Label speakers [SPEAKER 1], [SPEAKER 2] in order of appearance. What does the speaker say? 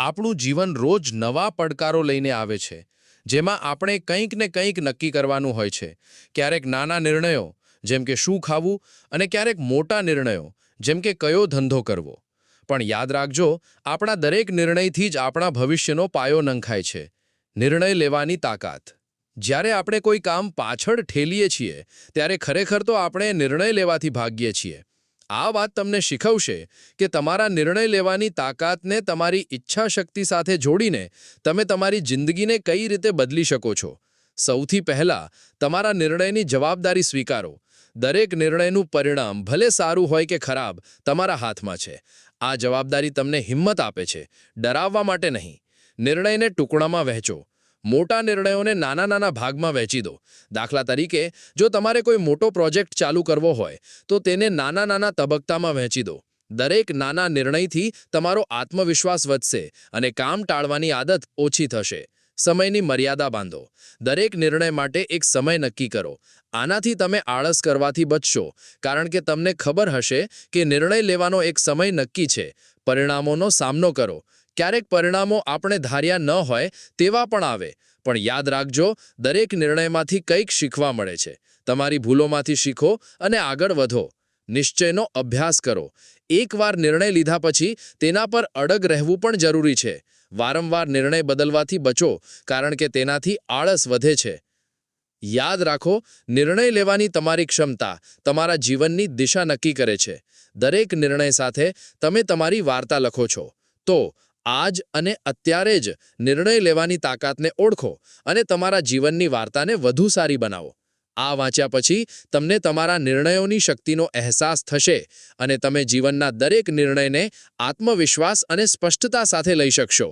[SPEAKER 1] આપણું જીવન રોજ નવા પડકારો લઈને આવે છે, જેમાં આપણે કંઈક ને કંઈક નક્કી કરવાનું હોય છે. ક્યારેક નાના નિર્ણયો, જેમ કે શું ખાવું, અને ક્યારેક મોટા નિર્ણયો, જેમ કે કયો ધંધો કરવો. પણ યાદ રાખજો, આપણા દરેક નિર્ણયથી જ આપણા ભવિષ્યનો પાયો નંખાય છે. નિર્ણય લેવાની તાકાત. જ્યારે આપણે કોઈ કામ પાછળ ઠેલીએ છીએ, ત્યારે ખરેખર તો આપણે નિર્ણય લેવાથી ભાગીએ છીએ. આ વાત તમને શીખવશે કે તમારા નિર્ણય લેવાની તાકાતને તમારી ઈચ્છાશક્તિ સાથે જોડીને તમે તમારી જિંદગીને કઈ રીતે બદલી શકો છો. સૌથી પહેલા, તમારા નિર્ણયની જવાબદારી સ્વીકારો. દરેક નિર્ણયનું પરિણામ, ભલે સારું હોય કે ખરાબ, તમારા હાથમાં છે. આ જવાબદારી તમને હિંમત આપે છે, ડરાવવા માટે નહીં. નિર્ણયને ટુકડામાં વહેંચો. મોટા નિર્ણયોને નાના નાના ભાગમાં વહેંચી દો. દાખલા તરીકે, જો તમારે કોઈ મોટો પ્રોજેક્ટ ચાલુ કરવો હોય, તો તેને નાના નાના તબક્કામાં વહેંચી દો. દરેક નાના નિર્ણયથી તમારો આત્મવિશ્વાસ વધશે અને કામ ટાળવાની આદત ઓછી થશે. સમયની મર્યાદા બાંધો. દરેક નિર્ણય માટે એક સમય નક્કી કરો. આનાથી તમે આળસ કરવાથી બચશો, કારણ કે તમને ખબર હશે કે નિર્ણય લેવાનો એક સમય નક્કી છે. પરિણામોનો સામનો કરો. ક્યારેક પરિણામો આપણે ધાર્યા ન હોય તેવા પણ આવે, પણ યાદ રાખજો, દરેક નિર્ણયમાંથી કંઈક શીખવા મળે છે. તમારી ભૂલોમાંથી શીખો અને આગળ વધો. નિશ્ચયનો અભ્યાસ કરો. એકવાર નિર્ણય લીધા પછી તેના પર અડગ રહેવું પણ જરૂરી છે. વારંવાર નિર્ણય બદલવાથી બચો, કારણ કે તેનાથી આળસ વધે છે. યાદ રાખો, નિર્ણય લેવાની તમારી ક્ષમતા તમારા જીવનની દિશા નક્કી કરે છે. દરેક નિર્ણય સાથે તમે તમારી વાર્તા લખો છો. તો આજ અને અત્યારે જ નિર્ણય લેવાની તાકાતને ઓળખો અને તમારા જીવનની વાર્તાને વધુ સારી બનાવો. આ વાંચ્યા પછી તમને તમારા નિર્ણયોની શક્તિનો અહેસાસ થશે અને તમે જીવનના દરેક નિર્ણયને આત્મવિશ્વાસ અને સ્પષ્ટતા સાથે લઈ શકશો.